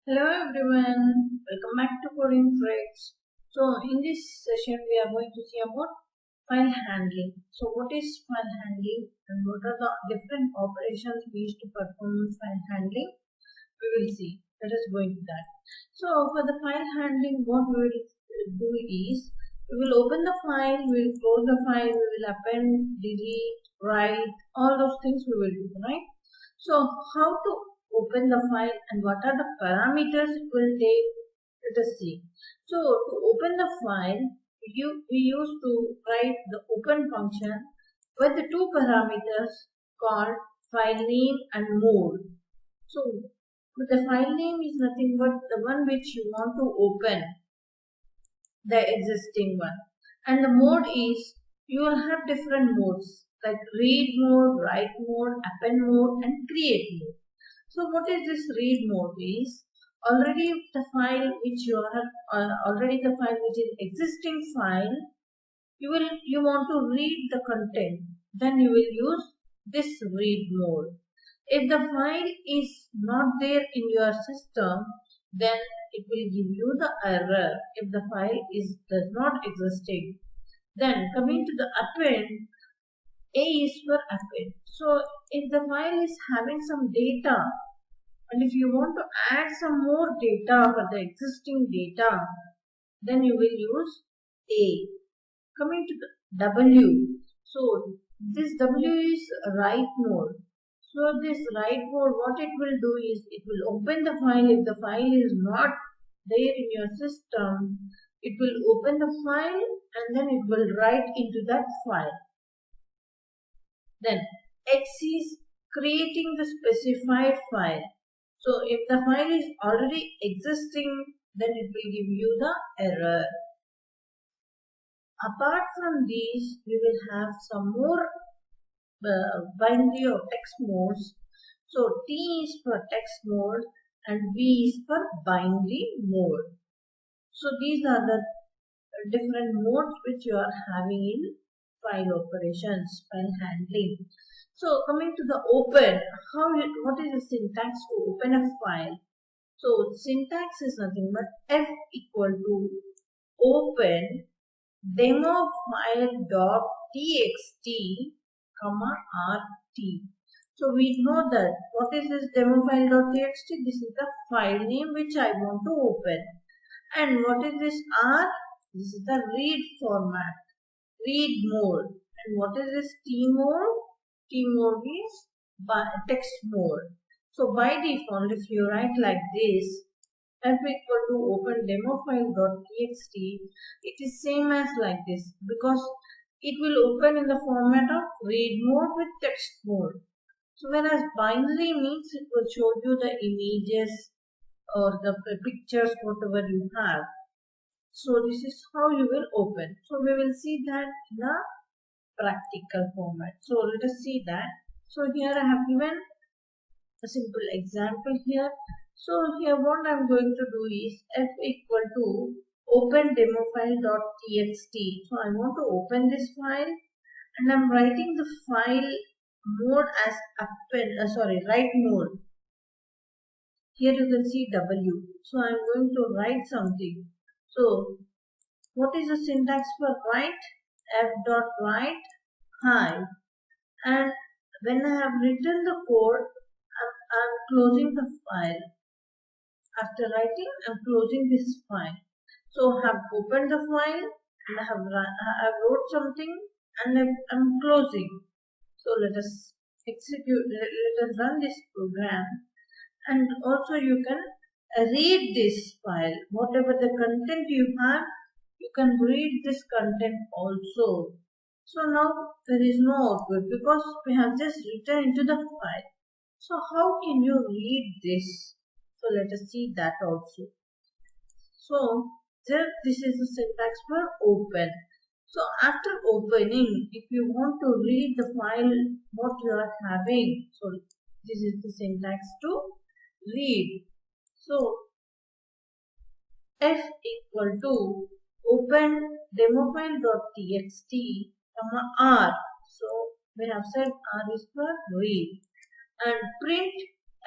Hello everyone, welcome back to Coding Tricks. So in this session we are going to see about file handling. So what is file handling and what are the different operations we use to perform file handling? We will see. Let us go into that. So for the file handling, what we will do is we will open the file, we will close the file, we will append, delete, write, all those things we will do, right? So how to open the file and what are the parameters it will take? Let us see. So to open the file, we used to write the open function with the two parameters called file name and mode. So the file name is nothing but the one which you want to open, the existing one. And the mode is, you will have different modes like read mode, write mode, append mode and create mode. So what is this read mode is, already the file which you are, already the file which is existing file, you want to read the content, then you will use this read mode. If the file is not there in your system, then it will give you the error if the file does not existing. Then coming to the append, A is for append. So if the file is having some data and if you want to add some more data for the existing data, then you will use A. Coming to the W. So this W is write mode. So this write mode, what it will do is it will open the file. If the file is not there in your system, it will open the file and then it will write into that file. Then X is creating the specified file. So if the file is already existing, then it will give you the error. Apart from these, we will have some more binary of text modes. So T is for text mode and B is for binary mode. So these are the different modes which you are having in file operations, file handling. So coming to the open, what is the syntax to open a file? So syntax is nothing but F equal to open demo file dot txt comma rt. So we know that what is this demo file dot txt? This is the file name which I want to open. And what is this R? This is the read format, read mode. And what is this T mode? T mode is text mode. So by default, if you write like this, F equal to open demo file dot txt, it is same as like this because it will open in the format of read mode with text mode. So whereas binary means it will show you the images or the pictures whatever you have. So this is how you will open. So we will see that in the practical format. So let us see that. So here I have given a simple example here. So here what I am going to do is F equal to open demo file dot txt. So I want to open this file and I am writing the file mode as write mode. Here you can see W. So I am going to write something. So what is the syntax for write? F dot write hi. And when I have written the code, I'm closing the file. After writing, I'm closing this file. So I have opened the file and I have wrote something and I'm closing. So let us let us run this program. And also you can read this file. Whatever the content you have, you can read this content also. So now there is no output because we have just written into the file. So how can you read this? So let us see that also. So this is the syntax for open. So after opening, if you want to read the file what you are having, so this is the syntax to read. So F equal to open demo file dot txt comma R. So we have said R is for read and print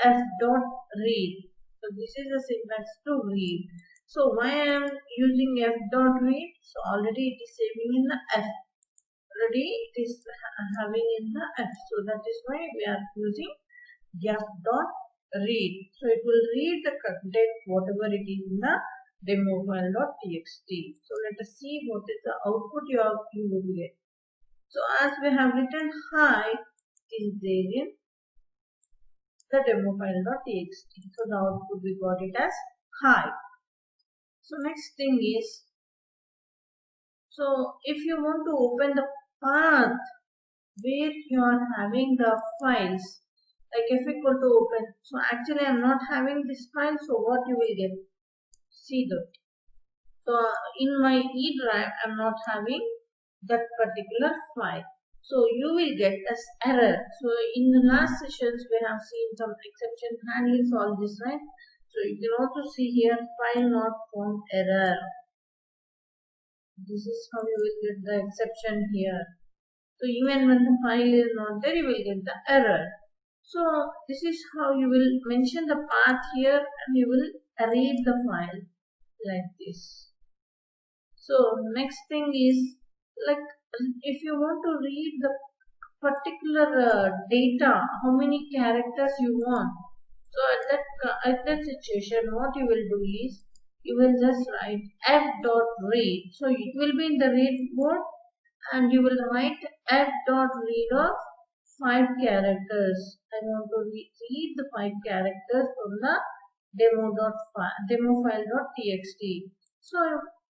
F dot read. So this is the syntax to read. So why I am using f dot read? So already it is saving in the f. Already it is having in the f. So that is why we are using f dot read. So it will read the content whatever it is in the demo file.txt. So let us see what is the output you will get. So as we have written hi, it is there in the demo file.txt. So the output we got it as hi. So next thing is, so if you want to open the path where you are having the files, like if equal to open, so actually I am not having this file, so what you will get? See that. So in my E drive, I am not having that particular file. So you will get as error. So in the last sessions, we have seen some exception handling all this, right? So you can also see here file not found error. This is how you will get the exception here. So even when the file is not there, you will get the error. So this is how you will mention the path here and you will read the file like this. So next thing is, like if you want to read the particular data, how many characters you want. So at that situation, what you will do is you will just write f dot read. So it will be in the read mode, and you will write f dot read of 5 characters. I want to read the 5 characters from the demo file.txt. So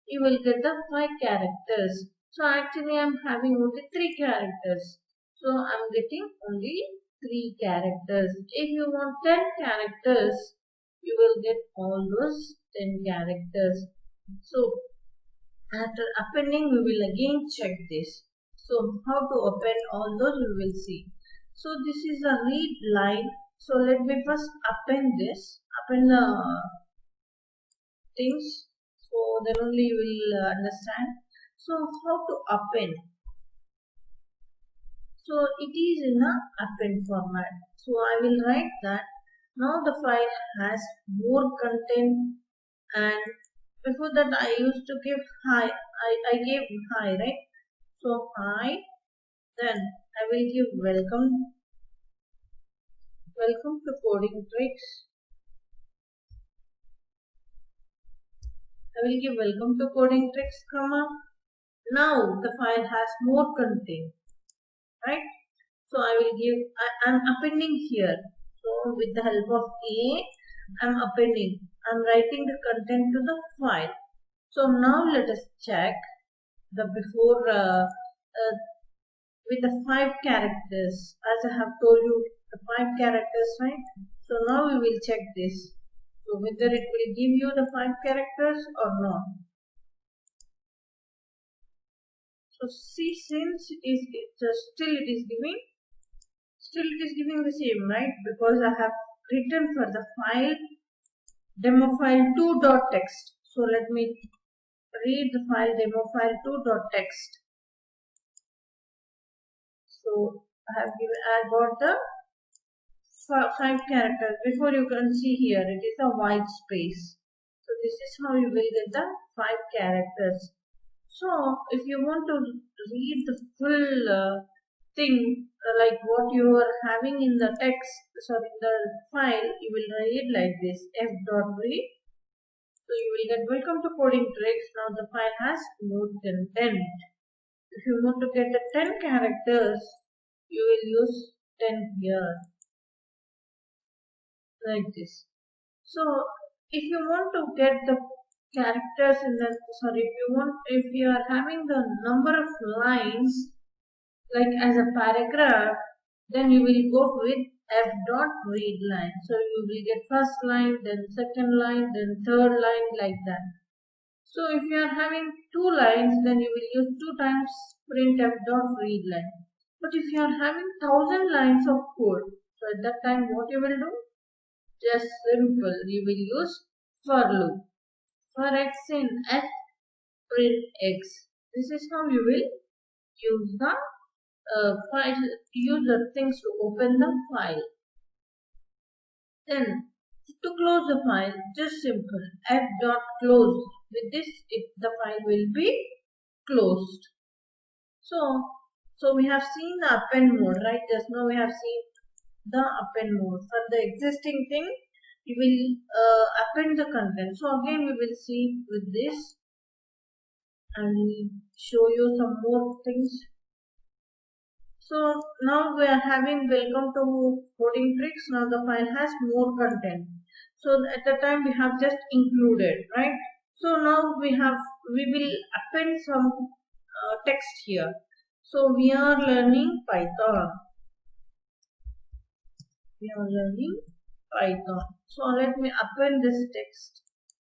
you will get the 5 characters. So actually I am having only 3 characters. So I am getting only 3 characters. If you want 10 characters, you will get all those 10 characters. So after appending, we will again check this. So how to append all those we will see. So this is a read line. So let me first append this. Append the things. So then only you will understand. So how to append. So it is in a append format. So I will write that now the file has more content, and before that I used to give hi. I gave hi, right? So hi, then I will give welcome to coding tricks. I will give welcome to coding tricks, comma. Now the file has more content, right? So I will give, I am appending here. So with the help of A, I am appending. I am writing the content to the file. So now let us check the before with the 5 characters. As I have told you, the 5 characters, right? So now we will check this. So whether it will give you the 5 characters or not. So see, since still it is giving the same, right? Because I have written for the file demo file 2.txt. So let me read the file demo file 2.txt. So I got the 5 characters. Before you can see here, it is a white space. So this is how you will get the 5 characters. So if you want to read the full thing, like what you are having in the text, sorry, in the file, you will read like this, f.read. So you will get welcome to coding tricks. Now the file has more than 10. If you want to get the 10 characters, you will use 10 here, like this. So if you want to get the characters in the, sorry, if you are having the number of lines, like as a paragraph, then you will go with f.read line. So you will get first line, then second line, then third line, like that. So if you are having 2 lines, then you will use 2 times printf.read line. But if you are having 1000 lines of code, so at that time what you will do? Just simple, you will use for loop. For x in f, print x. This is how you will use the use the things to open the file. Then To close the file, just simple f.close. With this, the file will be closed. So we have seen the append mode, right? Just now we have seen the append mode. For the existing thing, we will append the content. So again, we will see with this and show you some more things. So now we are having welcome to coding tricks. Now the file has more content. So at the time we have just included, right? So now we will append some text here. So we are learning Python. So let me append this text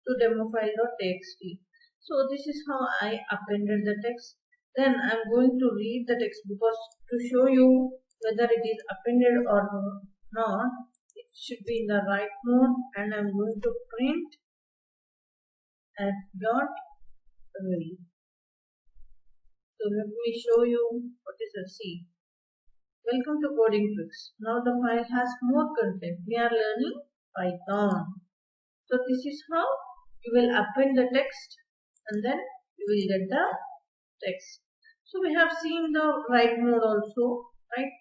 to demo file.txt. So this is how I appended the text. Then I am going to read the text because to show you whether it is appended or not, it should be in the right mode, and I am going to print f.read. So let me show you what is a C. Welcome to Coding Tricks. Now the file has more content. We are learning Python. So this is how you will append the text and then you will get the text. So we have seen the write mode also, right?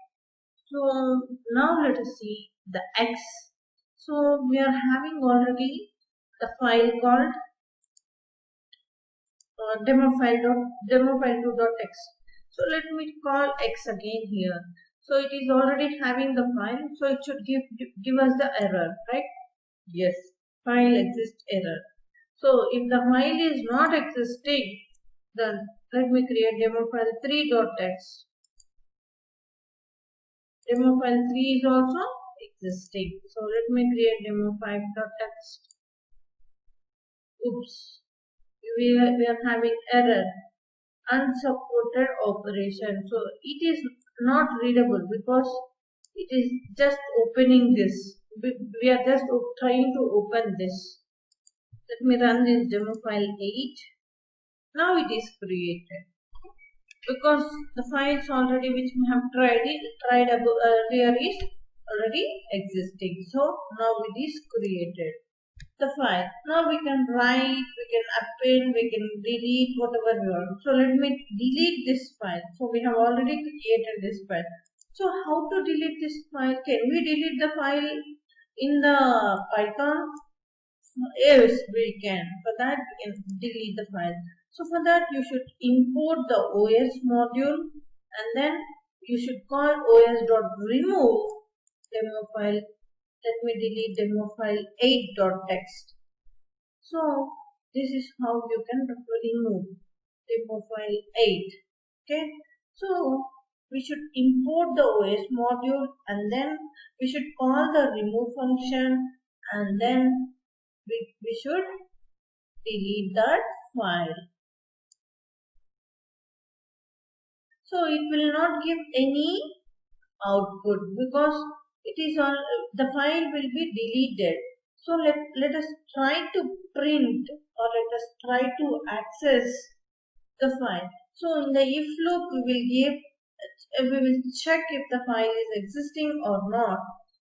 So now let us see the X. So we are having already the file called demo file2.txt. So let me call X again here. So it is already having the file, so it should give us the error, right? Yes, file exists error. So if the file is not existing, then let me create demo file3.txt. Demo file3 is also existing. So let me create demo5.txt. Oops, we are having error. Unsupported operation. So it is not readable because it is just opening this. We are just trying to open this. Let me run this demo file 8. Now it is created because the files already which we have tried earlier is already existing. So now it is created. The file. Now we can write, we can append, we can delete whatever we want. So let me delete this file. So we have already created this file. So how to delete this file? Can we delete the file in the Python? Yes, we can. For that we can delete the file. So for that you should import the OS module and then you should call os.remove demo file. Let me delete demo file 8.txt. So this is how you can remove demo file 8. Okay. So we should import the OS module and then we should call the remove function and then we should delete that file. So it will not give any output because it is on the file will be deleted. So let us try to print or let us try to access the file. So in the if loop we will check if the file is existing or not.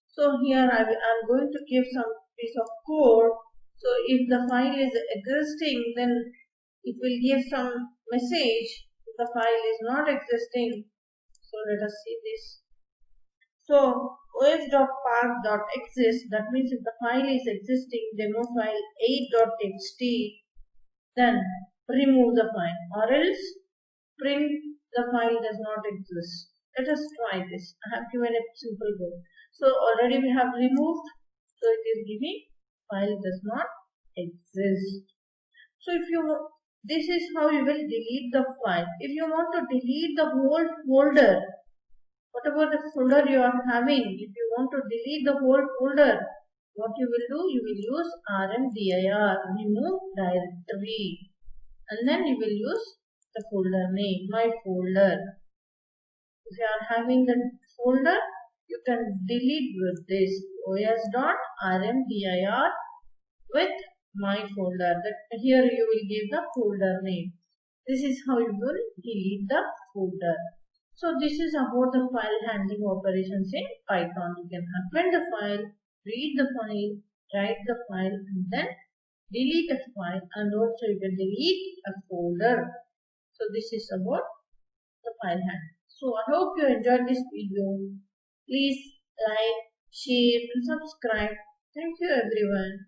So here I am going to give some piece of code. So if the file is existing, then it will give some message. If the file is not existing, so let us see this. So os.path.exist, that means if the file is existing, demo file 8.txt, then remove the file or else print the file does not exist. Let us try this. I have given a simple code. So already we have removed, so it is giving file does not exist. So this is how you will delete the file. If you want to delete the whole folder, whatever the folder you are having, if you want to delete the whole folder, what you will do? You will use rmdir, remove directory, and then you will use the folder name, my folder. If you are having the folder, you can delete with this os.rmdir with my folder. That here you will give the folder name. This is how you will delete the folder. So this is about the file handling operations in Python. You can append the file, read the file, write the file and then delete a file, and also you can delete a folder. So this is about the file handling. So I hope you enjoyed this video. Please like, share and subscribe. Thank you everyone.